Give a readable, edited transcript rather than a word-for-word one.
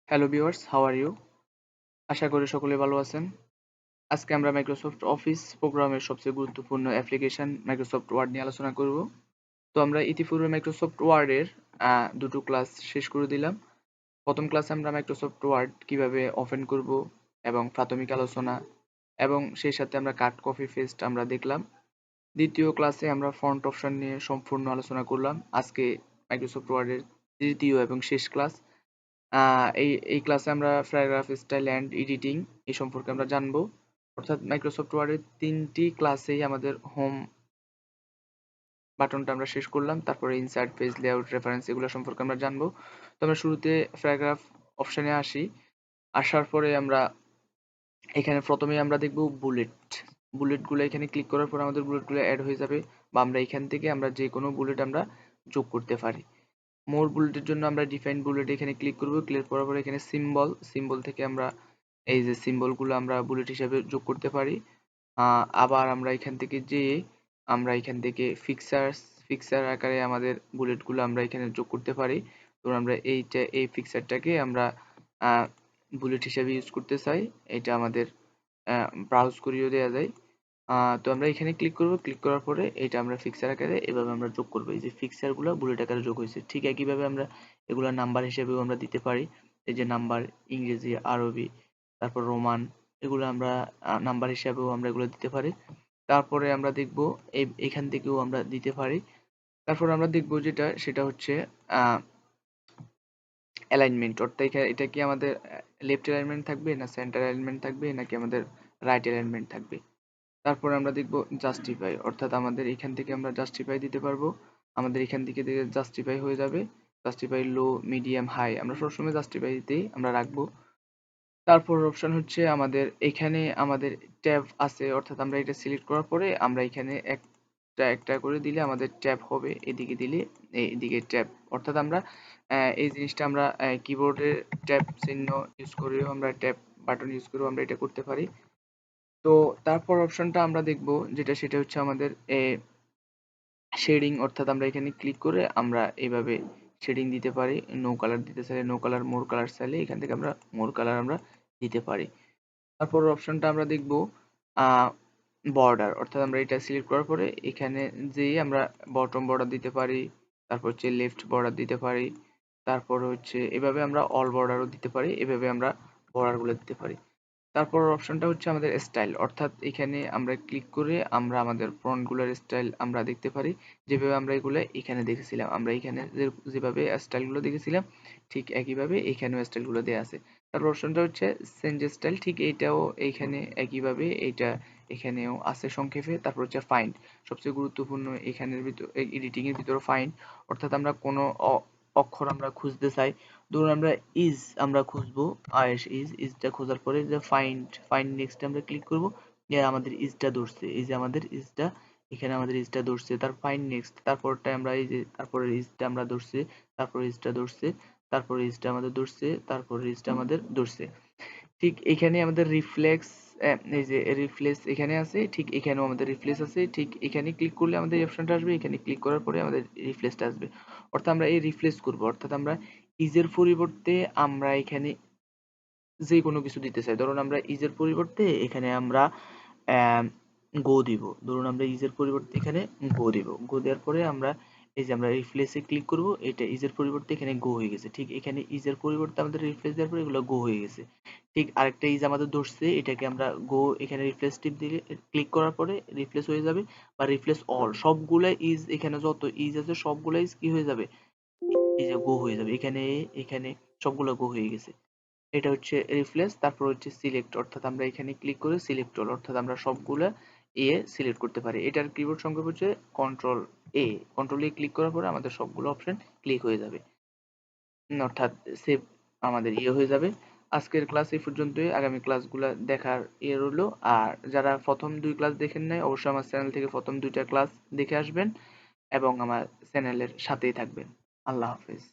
Hello viewers, how are you? আশা করি সকলে ভালো আছেন। আজকে আমরা মাইক্রোসফট অফিস প্রোগ্রামের সবচেয়ে গুরুত্বপূর্ণ অ্যাপ্লিকেশন মাইক্রোসফট ওয়ার্ড নিয়ে আলোচনা করব। তো আমরা ইতিপূর্বে মাইক্রোসফট ওয়ার্ডের দুটো ক্লাস শেষ করে দিলাম। প্রথম ক্লাসে আমরা মাইক্রোসফট ওয়ার্ড কিভাবে ওপেন করব এবং প্রাথমিক আলোচনা এবং সেই সাথে আমরা কাট কপি পেস্ট আমরা দেখলাম। দ্বিতীয় ক্লাসে আমরা ফন্ট অপশন নিয়ে সম্পূর্ণ আলোচনা করলাম। আজকে মাইক্রোসফট ওয়ার্ডের তৃতীয় এবং শেষ ক্লাস। এই ক্লাসে আমরা প্যারাগ্রাফ স্টাইল অ্যান্ড এডিটিং এই সম্পর্কে আমরা জানবো। অর্থাৎ মাইক্রোসফট ওয়ার্ডের ৩টি ক্লাসেই আমাদের হোম বাটনটা আমরা শেষ করলাম। তারপরে ইনসার্ট, পেজ লেআউট, রেফারেন্স এগুলো সম্পর্কে আমরা জানবো। তো আমরা শুরুতে প্যারাগ্রাফ অপশনে আসি। আসার পরে আমরা এখানে প্রথমেই আমরা দেখব বুলেট। বুলেটগুলো এখানে ক্লিক করার পর আমাদের বুলেটগুলো অ্যাড হয়ে যাবে বা আমরা এখান থেকে আমরা যে কোনো বুলেট আমরা যোগ করতে পারি। মোর বুলেটের জন্য আমরা ডিফাইন বুলেট এখানে ক্লিক করব। ক্লিক করার পরে এখানে সিম্বল থেকে আমরা এই যে সিম্বলগুলো আমরা বুলেট হিসাবে যোগ করতে পারি। আবার আমরা এখান থেকে আমরা এখান থেকে ফিক্সার আকারে আমাদের বুলেটগুলো আমরা এখানে যোগ করতে পারি। ধরুন আমরা এই ফিক্সারটাকে আমরা বুলেট হিসাবে ইউজ করতে চাই। এটা আমাদের ব্রাউজ করিয়েও দেওয়া যায়। তো আমরা এখানে ক্লিক করব। ক্লিক করার পরে এটা আমরা ফিক্সার আকারে এভাবে আমরা যোগ করব। এই যে ফিক্সারগুলো বুলেট আকারে যোগ হয়েছে। ঠিক একইভাবে আমরা এগুলা নাম্বার হিসেবেও আমরা দিতে পারি। এই যে নাম্বার, ইংরেজি, আরবি, তারপর রোমান এগুলো আমরা নাম্বার হিসাবেও আমরা এগুলো দিতে পারি। তারপরে আমরা দেখব এখান থেকেও আমরা দিতে পারি। তারপর আমরা দেখব যেটা সেটা হচ্ছে অ্যালাইনমেন্ট। অর্থাৎ এটা কি আমাদের লেফট অ্যালাইনমেন্ট থাকবে না সেন্টার অ্যালাইনমেন্ট থাকবে নাকি আমাদের রাইট অ্যালাইনমেন্ট থাকবে। তারপরে আমরা দেখব জাস্টিফাই, অর্থাৎ আমাদের এখান থেকে আমরা জাস্টিফাই দিতে পারবো। আমাদের এখান থেকে জাস্টিফাই হয়ে যাবে। জাস্টিফাই লো, মিডিয়াম, হাই আমরা সবসময় জাস্টিফাই দিতেই আমরা রাখবো। তারপর অপশন হচ্ছে আমাদের এখানে আমাদের ট্যাব আছে, অর্থাৎ আমরা এটা সিলেক্ট করার পরে আমরা এখানে একটা একটা করে দিলে আমাদের ট্যাব হবে। এদিকে দিলে এইদিকে ট্যাব, অর্থাৎ আমরা এই জিনিসটা আমরা কিবোর্ডের ট্যাব চিহ্ন ইউজ করেও আমরা ট্যাব বাটন ইউজ করেও আমরা এটা করতে পারি। তো তারপর অপশনটা আমরা দেখব যেটা সেটা হচ্ছে আমাদের শেডিং, অর্থাৎ আমরা এখানে ক্লিক করে আমরা এইভাবে শেডিং দিতে পারি। নো কালার দিতে চাইলে নো কালার, মোর কালার চাইলে এখান থেকে আমরা মোর কালার আমরা দিতে পারি। তারপর অপশনটা আমরা দেখব বর্ডার, অর্থাৎ আমরা এটা সিলেক্ট করার পরে এখানে যেয়ে আমরা বটম বর্ডার দিতে পারি, তারপর হচ্ছে লেফট বর্ডার দিতে পারি, তারপর হচ্ছে এভাবে আমরা অল বর্ডারও দিতে পারি, এভাবে আমরা বর্ডারগুলো দিতে পারি। তারপর অপশনটা হচ্ছে আমাদের স্টাইল, অর্থাৎ এখানে আমরা ক্লিক করে আমরা আমাদের ফন্টগুলোর স্টাইল আমরা দেখতে পারি। যেভাবে আমরা এগুলো এখানে দেখেছিলাম, আমরা এখানে যেভাবে স্টাইলগুলো দেখেছিলাম ঠিক একইভাবে এখানেও স্টাইলগুলো দেওয়া আছে। তারপর অপশনটা হচ্ছে চেঞ্জ স্টাইল, ঠিক এইটাও এইখানে একইভাবে এইটা এখানেও আছে সংক্ষেপে। তারপর হচ্ছে ফাইন্ড, সবচেয়ে গুরুত্বপূর্ণ এখানের ভিতর এডিটিং এর ভিতরে ফাইন্ড, অর্থাৎ আমরা কোনো অক্ষর আমরা খুঁজতে চাই। ধরুন আমরা আমরা খুঁজবো, আয়েশ ইজটা খোঁজার পরে যে ফাইন্ড নেক্সট আমরা ক্লিক করব। আমাদের ইজটা ধরছে, এই যে আমাদের ইজটা এখানে আমাদের ইজটা ধরছে। তার ফাইন্ড নেক্সট তারপরটা আমরা এই যে তারপরে ইজটা আমরা ধরছে, তারপরে ইজটা ধরছে, তারপরে ইজটা আমাদের ধরছে, তারপরে ইজটা আমাদের ধরছে। ঠিক এখানে আমাদের রিফ্লেক্স, এই যে রিফ্লেক্স এখানে আছে, ঠিক এখানেও আমাদের রিফ্লেক্স আছে। ঠিক এখানে ক্লিক করলে আমাদের এই অপশনটা আসবে, এখানে ক্লিক করার পরে আমাদের রিফ্লেক্সটা আসবে। অর্থাৎ আমরা এই রিফ্লেক্স করব, অর্থাৎ আমরা ইজের পরিবর্তে আমরা এখানে যে কোনো কিছু দিতে চাই। ধরুন আমরা ইজের পরিবর্তে এখানে আমরা গো দিব। ধরুন আমরা ইজের পরিবর্তে এখানে গো দিব। গো দেওয়ার পরে আমরা এই যে আমরা রিফ্লেক্সে ক্লিক করব, এটা ইজের পরিবর্তে এখানে গো হয়ে গেছে। ঠিক এখানে ইজের পরিবর্তে আমাদের রিফ্লেক্স দেওয়ার পরে এগুলো গো হয়ে গেছে। ঠিক আরেকটা ইজ আমাদের ধরছে, এটাকে আমরা গো এখানে রিফ্লেক্স টিপ দিলে ক্লিক করার পরে রিফ্লেক্স হয়ে যাবে বা রিফ্লেক্স অল, সবগুলা ইজ এখানে যত ইজ আছে সবগুলা ইজ কি হয়ে যাবে, এই যে গো হয়ে যাবে। এখানে এখানে সবগুলো গো হয়ে গেছে। এটা হচ্ছে রিফ্লেক্স। তারপর হচ্ছে সিলেক্ট, অর্থাৎ আমরা এখানে ক্লিক করে সিলেক্ট অল, অর্থাৎ আমরা সবগুলা সিলেক্ট করতে পারি। এটার কিবোর্ড সংকেত হচ্ছে কন্ট্রোল এ। কন্ট্রোল এ ক্লিক করার পরে আমাদের সবগুলো অপশন ক্লিক হয়ে যাবে, অর্থাৎ সেভ আমাদের হয়ে যাবে। আজকের ক্লাস এই পর্যন্তই। আগামী ক্লাসগুলো দেখার রইলো। আর যারা প্রথম 2 ক্লাস দেখেন নাই অবশ্যই আমার চ্যানেল থেকে প্রথম 2টা ক্লাস দেখে আসবেন এবং আমার চ্যানেলের সাথেই থাকবেন। আল্লাহ হাফেজ।